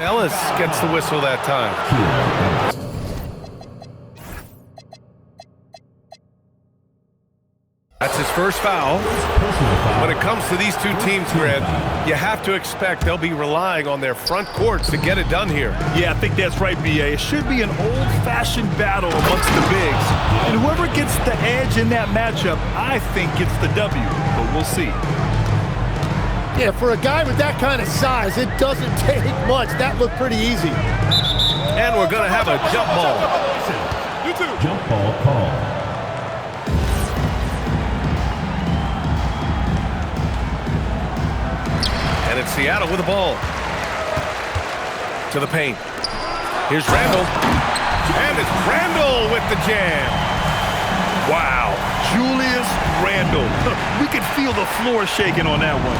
Ellis gets the whistle that time. That's his first foul. When it comes to these two teams, Grant, you have to expect they'll be relying on their front courts to get it done here. Yeah, I think that's right, B.A. It should be an old-fashioned battle amongst the bigs. And whoever gets the edge in that matchup, I think gets the W. But we'll see. Yeah, for a guy with that kind of size, it doesn't take much. That looked pretty easy. And we're going to have a jump ball. Jump ball call. And it's Seattle with the ball. To the paint. Here's Randall. And it's Randall with the jam. Wow, Julius Randle. We could feel the floor shaking on that one.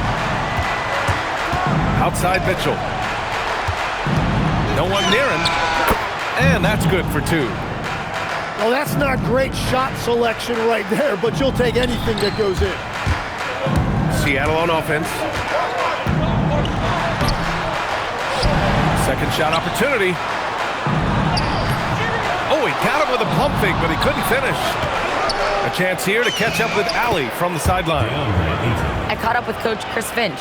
Outside Mitchell. No one near him. And that's good for two. Well, that's not great shot selection right there, but you'll take anything that goes in. Seattle on offense. Second shot opportunity. Oh, he got him with a pump fake, but he couldn't finish. A chance here to catch up with Allie from the sideline. I caught up with Coach Chris Finch.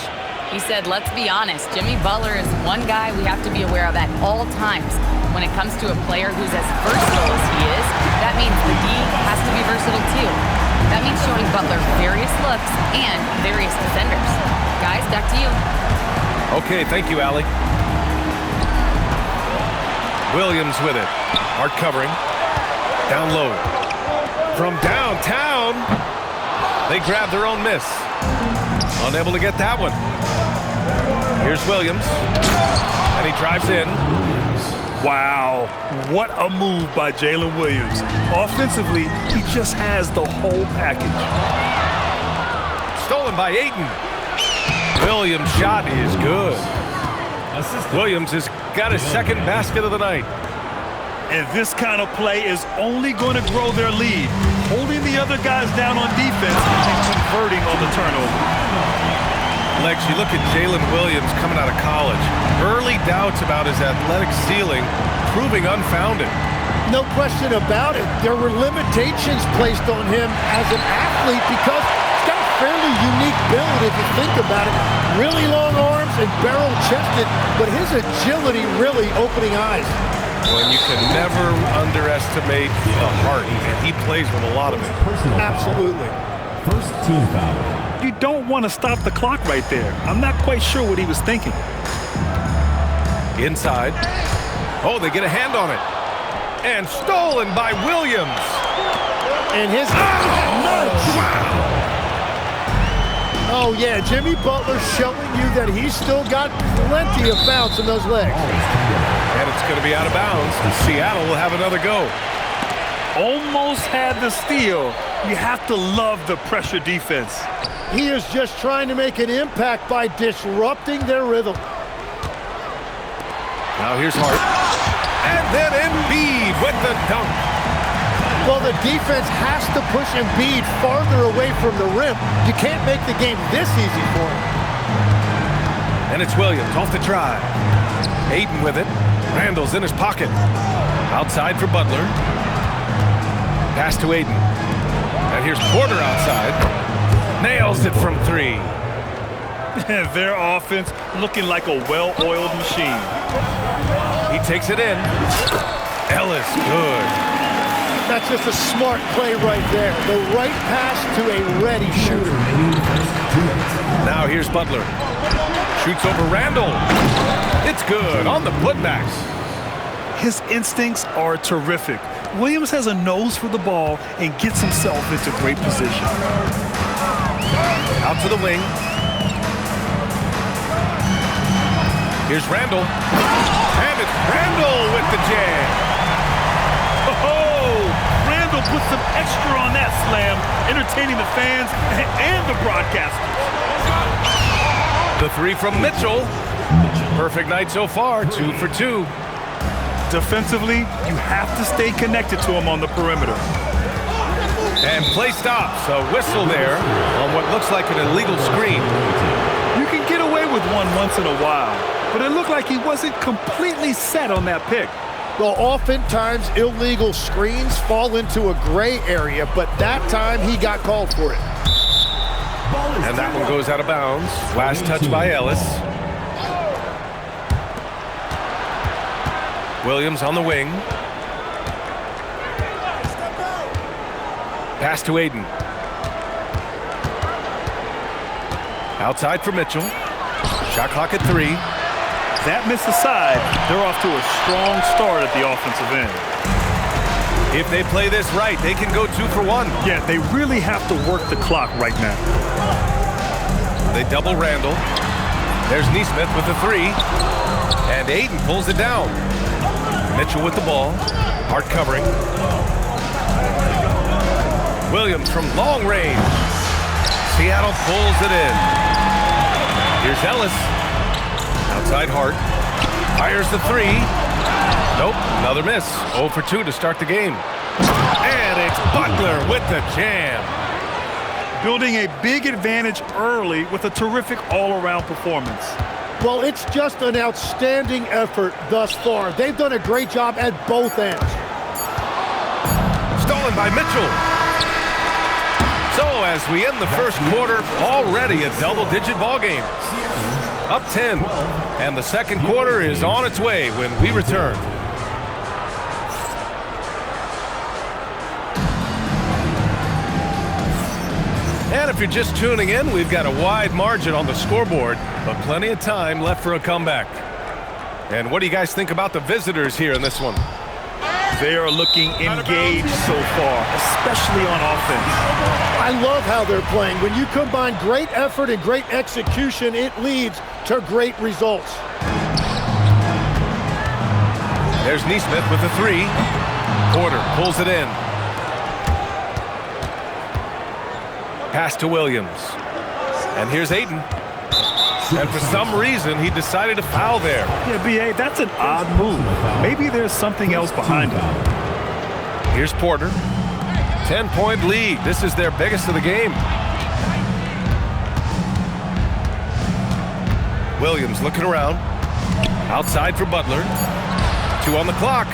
He said, let's be honest, Jimmy Butler is one guy we have to be aware of at all times. When it comes to a player who's as versatile as he is, that means the D has to be versatile too. That means showing Butler various looks and various defenders. Guys, back to you. Okay, thank you, Allie. Williams with it. Hard covering. Down low. From downtown, they grab their own miss. Unable to get that one. Here's Williams. And he drives in. Wow, what a move by Jalen Williams. Offensively, he just has the whole package. Stolen by Ayton. Williams' shot is good. Williams has got his second basket of the night. And this kind of play is only going to grow their lead, holding the other guys down on defense and converting on the turnover. Lex, you look at Jalen Williams coming out of college. Early doubts about his athletic ceiling proving unfounded. No question about it. There were limitations placed on him as an athlete because he's got a fairly unique build if you think about it. Really long arms and barrel-chested, but his agility really opening eyes. Well, and you can never underestimate the heart, and he plays with a lot of it. Absolutely. First team foul. You don't want to stop the clock right there. I'm not quite sure what he was thinking. Inside. Oh, they get a hand on it. And stolen by Williams. And his... Oh, yeah, Jimmy Butler showing you that he's still got plenty of bounce in those legs. And it's going to be out of bounds. Seattle will have another go. Almost had the steal. You have to love the pressure defense. He is just trying to make an impact by disrupting their rhythm. Now here's Hart. And then Embiid with the dunk. Well, the defense has to push Embiid farther away from the rim. You can't make the game this easy for him. And it's Williams off the drive. Ayton with it. Randall's in his pocket. Outside for Butler. Pass to Ayton. And here's Porter outside. Nails it from three. Their offense looking like a well-oiled machine. He takes it in. Ellis, good. That's just a smart play right there. The right pass to a ready shooter. Now here's Butler. Shoots over Randall. It's good on the putbacks. His instincts are terrific. Williams has a nose for the ball and gets himself into great position. Out to the wing. Here's Randall. And it's Randall with the jam. Oh, Randall put some extra on that slam, entertaining the fans and the broadcasters. The three from Mitchell. Perfect night so far, 2 for 2. Defensively, you have to stay connected to him on the perimeter. And play stops. A whistle there on what looks like an illegal screen. You can get away with one once in a while. but it looked like he wasn't completely set on that pick. Well, oftentimes illegal screens fall into a gray area, but that time he got called for it. And that one goes out of bounds. Last touch by Ellis. Williams on the wing. Pass to Aiden. Outside for Mitchell. Shot clock at 3. That miss aside, they're off to a strong start at the offensive end. If they play this right, they can go 2 for 1. Yeah, they really have to work the clock right now. They double Randall. There's Neesmith with the 3. And Aiden pulls it down. Mitchell with the ball. Hart covering. Williams from long range. Seattle pulls it in. Here's Ellis. Outside Hart. Fires the 3. Nope, another miss. 0 for 2 to start the game. And it's Butler with the jam. Building a big advantage early with a terrific all-around performance. Well, it's just an outstanding effort thus far. They've done a great job at both ends. Stolen by Mitchell. So as we end the first quarter, already a double-digit ball game. Up 10, and the second quarter is on its way when we return. And if you're just tuning in, we've got a wide margin on the scoreboard, but plenty of time left for a comeback. And what do you guys think about the visitors here in this one? They are looking engaged so far, especially on offense. I love how they're playing. When you combine great effort and great execution, it leads to great results. There's Neesmith with the 3. Porter pulls it in. Pass to Williams. And here's Aiden. And for some reason, he decided to foul there. Yeah, B.A., that's an odd move. Maybe there's something else behind it. Here's Porter. 10-point lead. This is their biggest of the game. Williams looking around. Outside for Butler. 2 on the clock.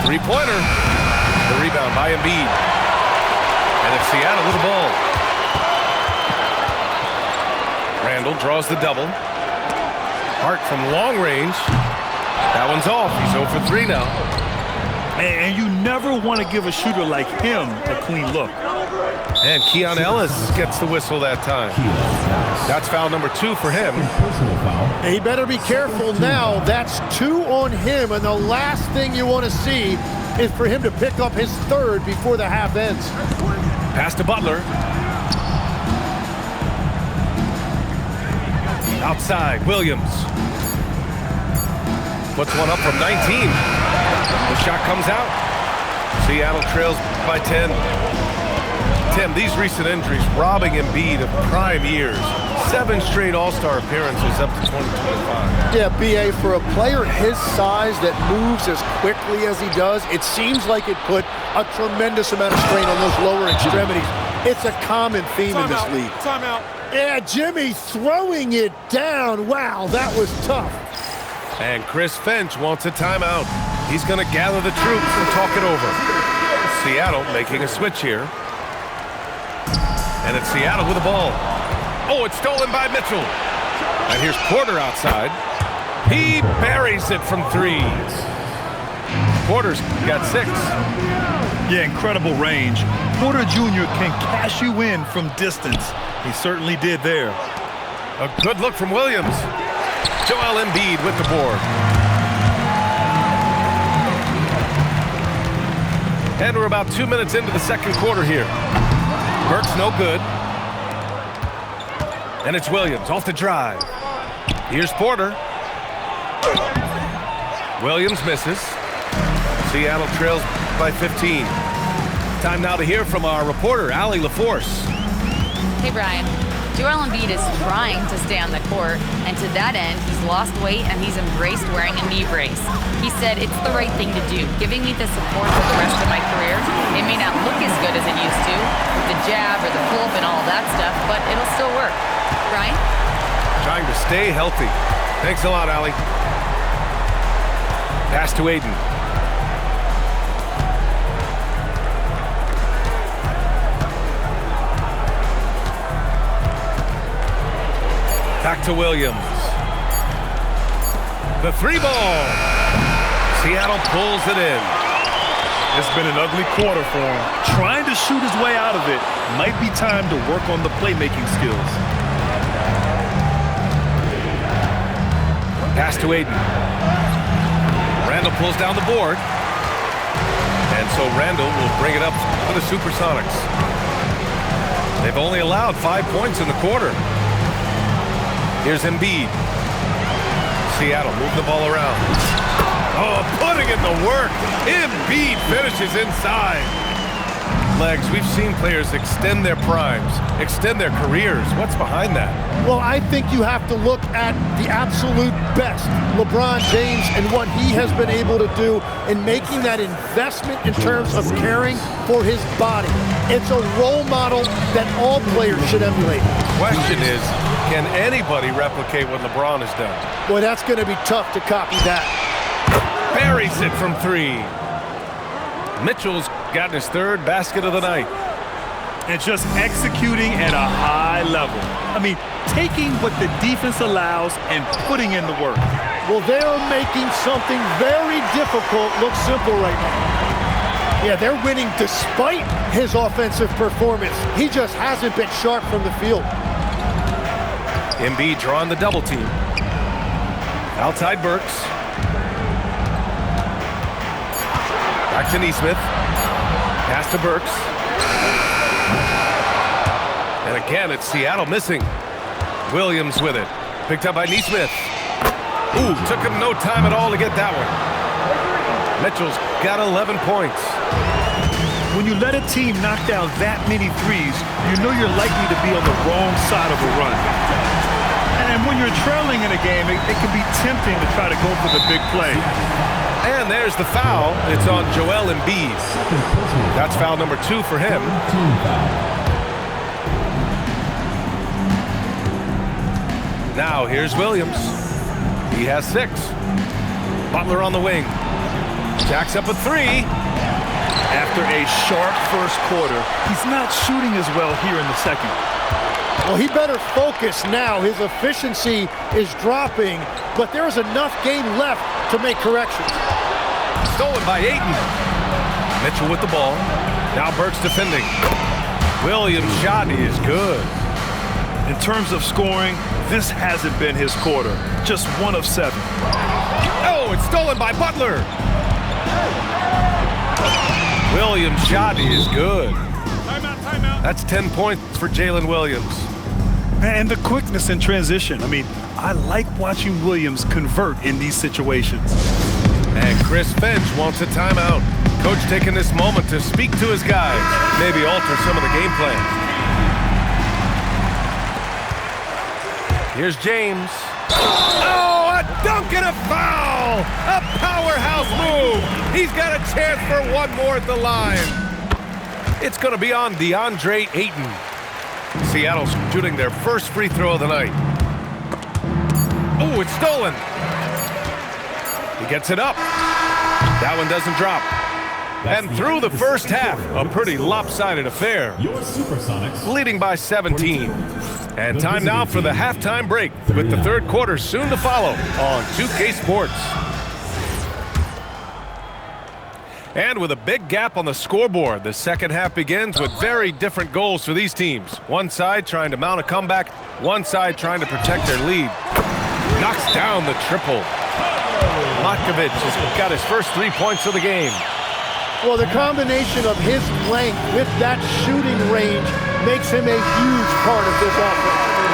3-pointer. The rebound by Embiid. And it's Seattle with the ball. Randall draws the double. Hart from long range. That one's off. He's 0 for 3 now. And you never want to give a shooter like him a clean look. And Keon Ellis gets the whistle that time. That's foul number 2 for him. He better be careful now. That's 2 on him, and the last thing you want to see is for him to pick up his 3rd before the half ends. Pass to Butler. Outside, Williams. Puts one up from 19. The shot comes out. Seattle trails by 10. Tim, these recent injuries robbing Embiid of prime years. 7 straight All-Star appearances up to 2025. Yeah, B.A., for a player his size that moves as quickly as he does, it seems like it put a tremendous amount of strain on those lower extremities. It's a common theme in this league. Timeout. Yeah, Jimmy throwing it down. Wow, that was tough. And Chris Finch wants a timeout. He's going to gather the troops and talk it over. Seattle making a switch here. And it's Seattle with the ball. Oh, it's stolen by Mitchell. And here's Porter outside. He buries it from 3. Porter's got 6. Yeah, incredible range. Porter Jr. can cash you in from distance. He certainly did there. A good look from Williams. Joel Embiid with the board. And we're about 2 minutes into the second quarter here. Burke's no good. And it's Williams off the drive. Here's Porter. Williams misses. Seattle trails by 15. Time now to hear from our reporter, Allie LaForce. Hey, Brian. Joel Embiid is trying to stay on the court, and to that end, he's lost weight and he's embraced wearing a knee brace. He said, "It's the right thing to do, giving me the support for the rest of my career. It may not look as good as it used to, with the jab or the pull-up and all that stuff, but it'll still work." Brian? Trying to stay healthy. Thanks a lot, Allie. Pass to Aiden. Back to Williams. The 3 ball. Seattle pulls it in. It's been an ugly quarter for him. Trying to shoot his way out of it. Might be time to work on the playmaking skills. Pass to Aiden. Randall pulls down the board. And so Randall will bring it up for the Supersonics. They've only allowed 5 points in the quarter. Here's Embiid. Seattle move the ball around. Oh, putting in the work. Embiid finishes inside. Legs, we've seen players extend their primes, extend their careers. What's behind that? Well, I think you have to look at the absolute best, LeBron James, and what he has been able to do in making that investment in terms of caring for his body. It's a role model that all players should emulate. Question is, can anybody replicate what LeBron has done? Boy, that's going to be tough to copy that. Buries it from 3. Mitchell's gotten his 3rd basket of the night. And just executing at a high level. I mean, taking what the defense allows and putting in the work. Well, they're making something very difficult look simple right now. Yeah, they're winning despite his offensive performance. He just hasn't been sharp from the field. Embiid drawing the double team. Outside Burks. Back to Nesmith. Pass to Burks. And again, it's Seattle missing. Williams with it. Picked up by Nesmith. Ooh, took him no time at all to get that one. Mitchell's got 11 points. When you let a team knock down that many threes, you know you're likely to be on the wrong side of a run. And when you're trailing in a game, it can be tempting to try to go for the big play. And there's the foul. It's on Joel Embiid. That's foul number 2 for him. Now here's Williams. He has 6. Butler on the wing. Jacks up a 3. After a sharp first quarter, he's not shooting as well here in the second. Well, he better focus now. His efficiency is dropping, but there's enough game left to make corrections. Stolen by Ayton. Mitchell with the ball. Now Burks defending. Williams' shot is good. In terms of scoring, this hasn't been his quarter. Just 1 of 7. Oh, it's stolen by Butler. Williams' shot is good. Timeout. That's 10 points for Jalen Williams. And the quickness in transition. I mean, I like watching Williams convert in these situations. And Chris Finch wants a timeout. Coach taking this moment to speak to his guys, maybe alter some of the game plan. Here's James. Oh, a dunk and a foul! A powerhouse move! He's got a chance for one more at the line. It's going to be on DeAndre Ayton. Seattle's shooting their first free throw of the night. Oh, it's stolen. He gets it up. That one doesn't drop. And through the first half, a pretty lopsided affair. Your Supersonics Leading by 17. And time now for the halftime break, with the third quarter soon to follow on 2K Sports. And with a big gap on the scoreboard, the second half begins with very different goals for these teams. One side trying to mount a comeback, one side trying to protect their lead. Knocks down the triple. Matkovic has got his first 3 points of the game. Well, the combination of his length with that shooting range makes him a huge part of this offense.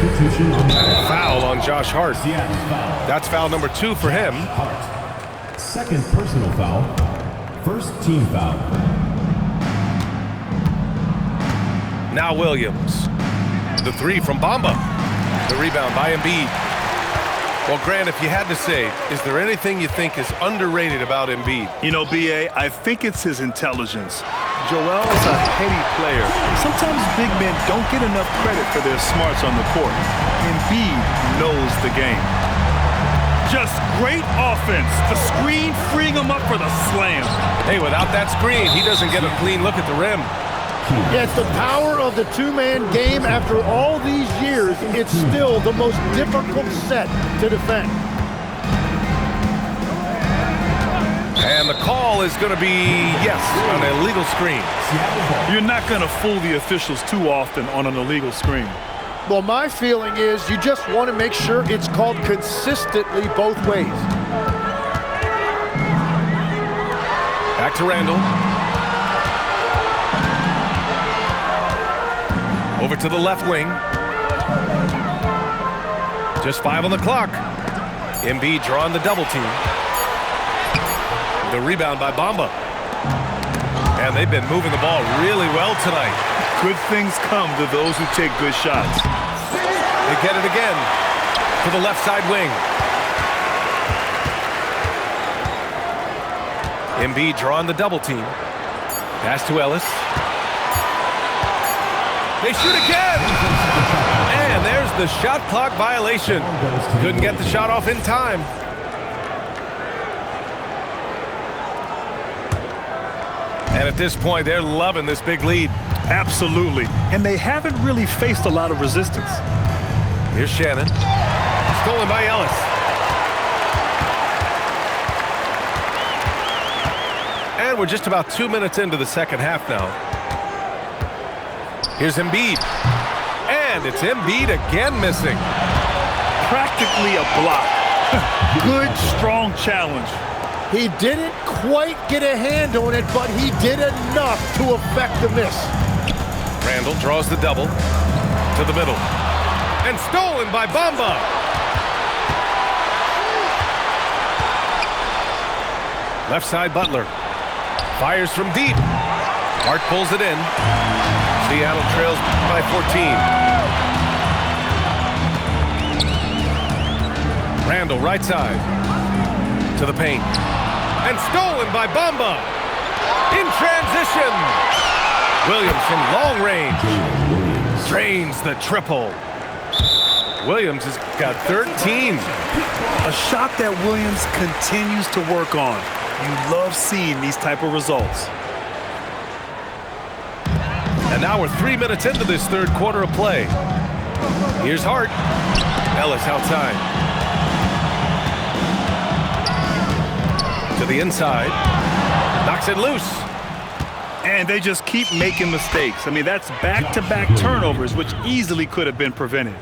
substitution on the Foul on Josh Hart. Seattle foul. That's foul number 2 for him. Hart. Second personal foul. First team foul. Now Williams. The 3 from Bamba. The rebound by Embiid. Well, Grant, if you had to say, is there anything you think is underrated about Embiid? You know, B.A., I think it's his intelligence. Joel is a heady player. Sometimes big men don't get enough credit for their smarts on the court. Embiid knows the game. Just great offense. The screen freeing him up for the slam. Hey, without that screen, he doesn't get a clean look at the rim. Yeah, it's the power of the two-man game. After all these years, it's still the most difficult set to defend. And the call is going to be, yes, an illegal screen. You're not going to fool the officials too often on an illegal screen. Well, my feeling is you just want to make sure it's called consistently both ways. Back to Randall. Over to the left wing. Just 5 on the clock. Embiid drawing the double team. The rebound by Bamba. And they've been moving the ball really well tonight. Good things come to those who take good shots. They get it again to the left side wing. Embiid drawing the double team. Pass to Ellis. They shoot again! And there's the shot clock violation. Couldn't get the shot off in time. And at this point, they're loving this big lead. Absolutely. And they haven't really faced a lot of resistance. Here's Shannon. Stolen by Ellis. And we're just about 2 minutes into the second half now. Here's Embiid. And it's Embiid again missing. Practically a block. Good, strong challenge. He didn't quite get a hand on it, but he did enough to affect the miss. Randall draws the double to the middle. And stolen by Bamba. Left side Butler. Fires from deep. Hart pulls it in. Seattle trails by 14. Randall right side to the paint. And stolen by Bamba. In transition. Williams from long range. Drains the triple. Williams has got 13. A shot that Williams continues to work on. You love seeing these type of results. And now we're 3 minutes into this third quarter of play. Here's Hart. Ellis outside. To the inside. Knocks it loose. And they just keep making mistakes. I mean, that's back-to-back turnovers, which easily could have been prevented.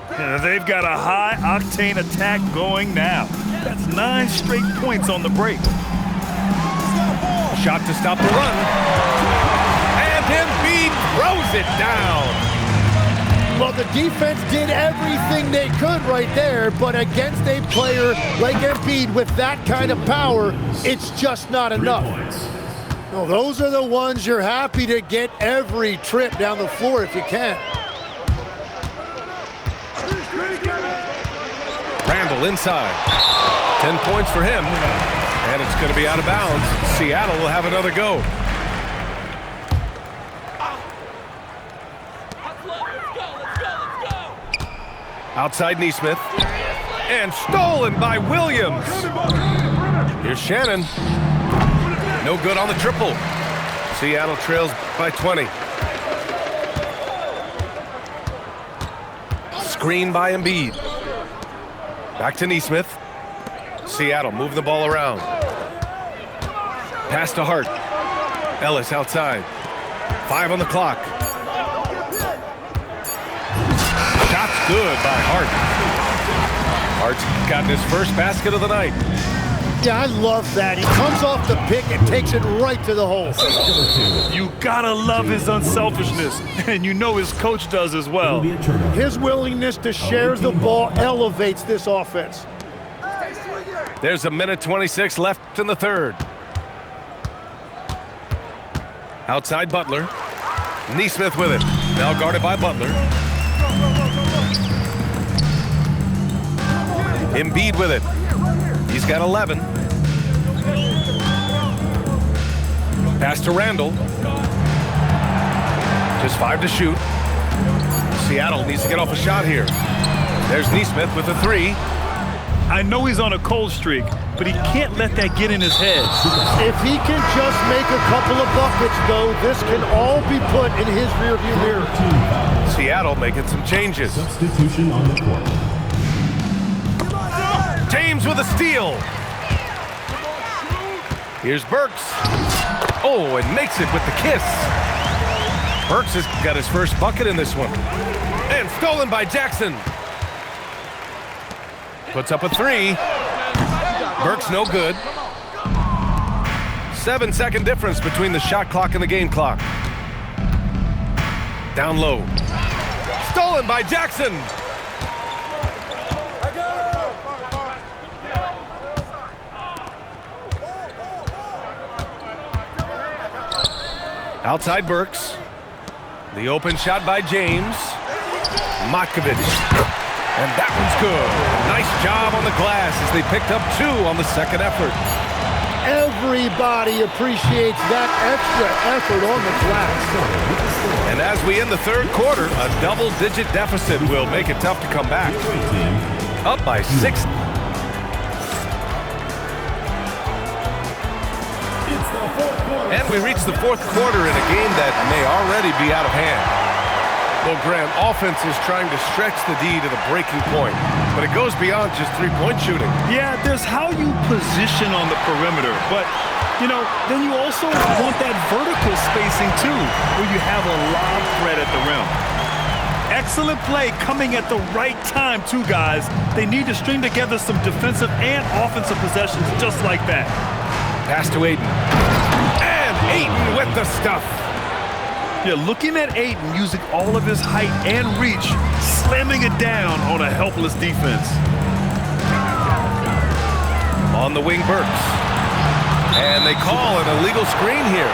They've got a high-octane attack going now. That's 9 straight points on the break. Shot to stop the run. And Embiid throws it down. Well, the defense did everything they could right there, but against a player like Embiid with that kind of power, it's just not enough. Well, those are the ones you're happy to get every trip down the floor if you can. Randall inside. 10 points for him. And it's going to be out of bounds. Seattle will have another go. Outside Nesmith. And stolen by Williams. Here's Shannon. No good on the triple. Seattle trails by 20. Screen by Embiid. Back to Nesmith. Seattle moving the ball around. Pass to Hart. Ellis outside. 5 on the clock. Shot's good by Hart. Hart's gotten his first basket of the night. Yeah, I love that. He comes off the pick and takes it right to the hole. You gotta love his unselfishness, and you know his coach does as well. His willingness to share the ball elevates this offense. There's a minute 26 left in the third. Outside Butler. Nesmith with it. Now guarded by Butler. Embiid with it. He's got 11. Pass to Randall. Just 5 to shoot. Seattle needs to get off a shot here. There's Nesmith with a 3. I know he's on a cold streak, but he can't let that get in his head. If he can just make a couple of buckets, though, this can all be put in his rearview mirror. Seattle making some changes. Substitution on the court. James with a steal. Here's Burks. Oh, and makes it with the kiss. Burks has got his first bucket in this one. And stolen by Jackson. Puts up a 3. Burks no good. 7-second difference between the shot clock and the game clock. Down low. Stolen by Jackson. Outside Burks. The open shot by James. Matkovic. And that one's good. Nice job on the glass as they picked up 2 on the second effort. Everybody appreciates that extra effort on the glass. And as we end the third quarter, a double-digit deficit will make it tough to come back. Up by 6. And we reach the fourth quarter in a game that may already be out of hand. Well, Graham, offense is trying to stretch the D to the breaking point, but it goes beyond just three-point shooting. Yeah, there's how you position on the perimeter, but, you know, then you also want that vertical spacing, too, where you have a lob threat at the rim. Excellent play coming at the right time, too, guys. They need to string together some defensive and offensive possessions just like that. Pass to Ayton. And Ayton with the stuff. Yeah, looking at Ayton using all of his height and reach, slamming it down on a helpless defense. On the wing, Burks. And they call an illegal screen here.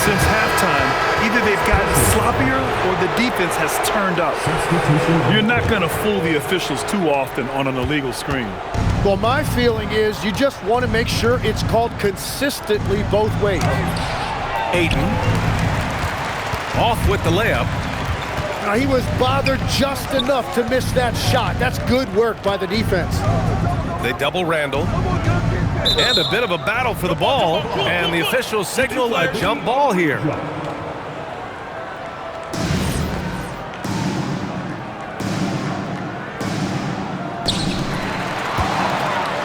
Since halftime, either they've gotten sloppier or the defense has turned up. You're not going to fool the officials too often on an illegal screen. Well, my feeling is you just want to make sure it's called consistently both ways. Ayton. Off with the layup. Now, he was bothered just enough to miss that shot. That's good work by the defense. They double Randall. And a bit of a battle for the ball. And the officials signal a jump ball here.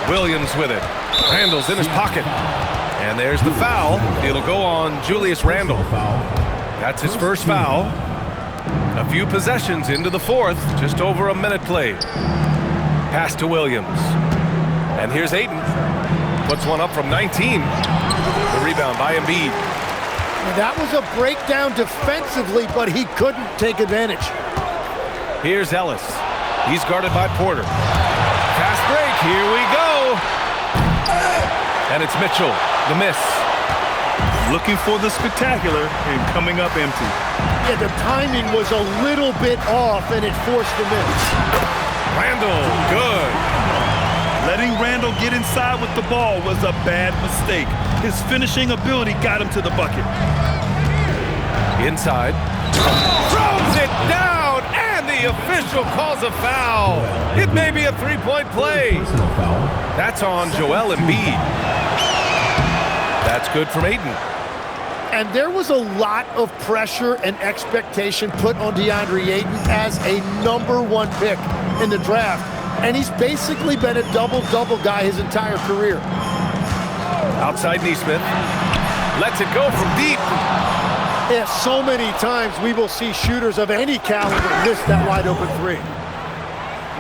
Williams with it. Randall's in his pocket. And there's the foul. It'll go on Julius Randle. That's his first foul. A few possessions into the fourth. Just over a minute played. Pass to Williams. And here's Ayton. Puts one up from 19. The rebound by Embiid. That was a breakdown defensively, but he couldn't take advantage. Here's Ellis. He's guarded by Porter. Fast break. Here we go. And it's Mitchell. The miss. Looking for the spectacular and coming up empty. Yeah, the timing was a little bit off, and it forced the miss. Randall, good. Letting Randall get inside with the ball was a bad mistake. His finishing ability got him to the bucket. Inside. Throws it down, and the official calls a foul. It may be a three-point play. That's on Joel Embiid. That's good from Ayton. And there was a lot of pressure and expectation put on DeAndre Ayton as a #1 pick in the draft. And he's basically been a double-double guy his entire career. Outside Nesmith. Lets it go from deep. Yeah, so many times we will see shooters of any caliber miss that wide-open three.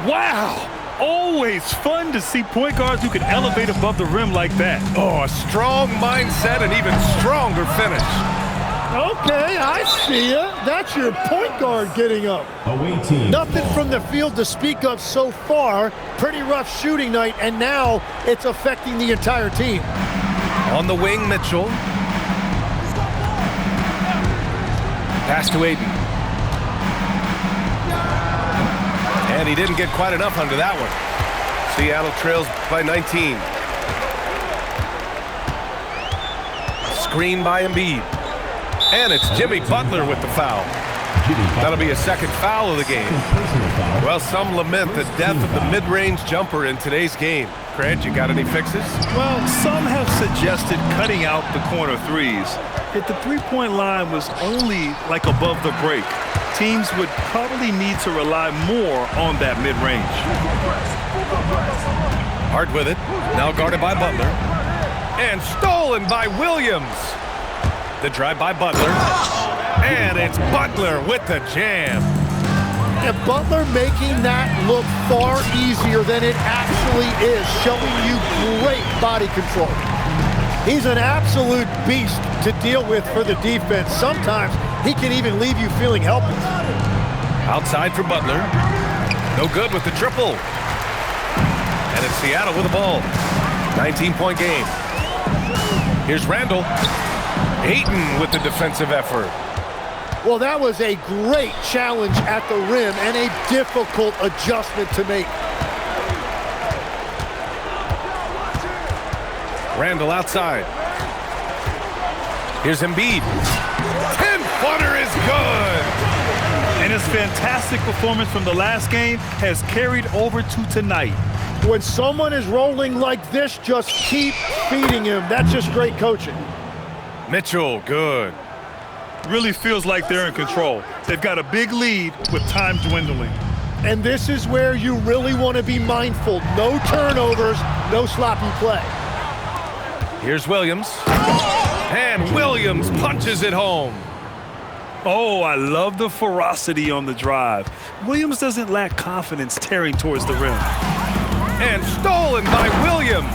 Wow! Always fun to see point guards who can elevate above the rim like that. Oh, a strong mindset and even stronger finish. Okay, I see ya. That's your point guard getting up. Away team. Nothing from the field to speak of so far. Pretty rough shooting night, and now it's affecting the entire team. On the wing, Mitchell. Pass to Ayton. And he didn't get quite enough under that one. Seattle trails by 19. Screen by Embiid. And it's Jimmy Butler with the foul. That'll be a second foul of the game. Well, some lament the death of the mid-range jumper in today's game. Craig, you got any fixes? Well, some have suggested cutting out the corner threes. If the three-point line was only like above the break, teams would probably need to rely more on that mid-range. Hart with it. Now guarded by Butler. And stolen by Williams. The drive by Butler. And it's Butler with the jam. And Butler making that look far easier than it actually is, showing you great body control. He's an absolute beast to deal with for the defense. Sometimes he can even leave you feeling helpless. Outside for Butler. No good with the triple. And it's Seattle with the ball. 19-point game. Here's Randall. Ayton with the defensive effort. Well, that was a great challenge at the rim and a difficult adjustment to make. Randall outside. Here's Embiid. 10-footer is good. And his fantastic performance from the last game has carried over to tonight. When someone is rolling like this, just keep feeding him. That's just great coaching. Mitchell, good. Really feels like they're in control. They've got a big lead with time dwindling. And this is where you really want to be mindful. No turnovers, no sloppy play. Here's Williams. And Williams punches it home. Oh, I love the ferocity on the drive. Williams doesn't lack confidence tearing towards the rim. And stolen by Williams.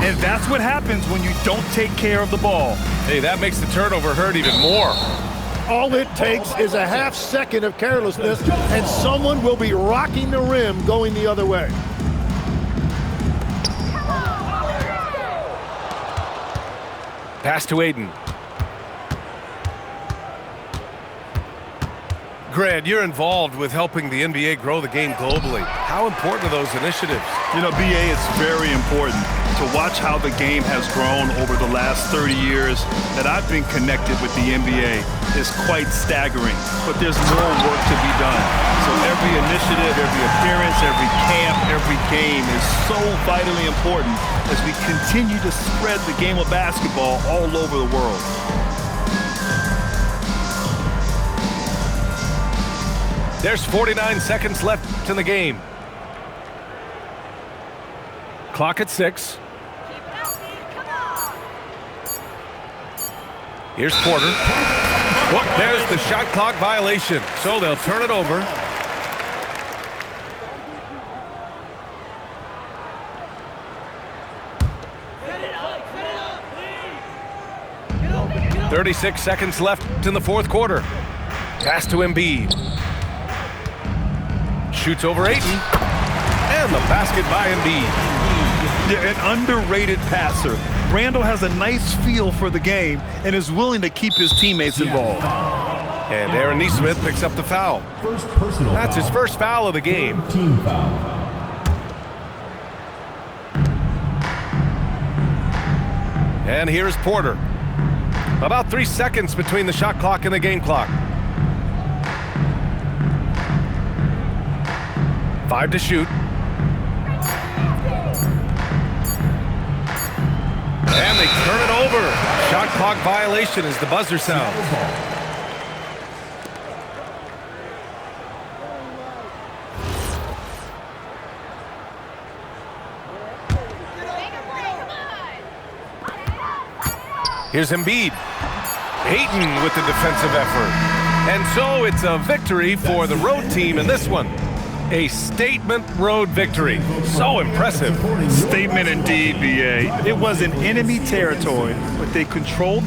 And that's what happens when you don't take care of the ball. Hey, that makes the turnover hurt even more. All it takes is a half second of carelessness, and someone will be rocking the rim going the other way. Pass to Ayton. Grant, you're involved with helping the NBA grow the game globally. How important are those initiatives? You know, BA, it's very important to watch how the game has grown over the last 30 years that I've been connected with the NBA is quite staggering, but there's more work to be done. So every initiative, every appearance, every camp, every game is so vitally important as we continue to spread the game of basketball all over the world. There's 49 seconds left in the game. Clock at 6. Here's Porter. Whoop, there's the shot clock violation. So they'll turn it over. "36 seconds left in the fourth quarter. Pass to Embiid. Shoots over Ayton. And the basket by Embiid. Yeah, an underrated passer. Randall has a nice feel for the game and is willing to keep his teammates involved. And Aaron Nesmith picks up the foul. First personal That's foul. his first foul of the game. Team foul. And here's Porter. About 3 seconds between the shot clock and the game clock. 5 to shoot. And they turn it over. Shot clock violation as the buzzer sounds. Here's Embiid. Ayton with the defensive effort. And so it's a victory for the road team in this one. A statement road victory. So impressive. Statement indeed, BA. It was in enemy territory, but they controlled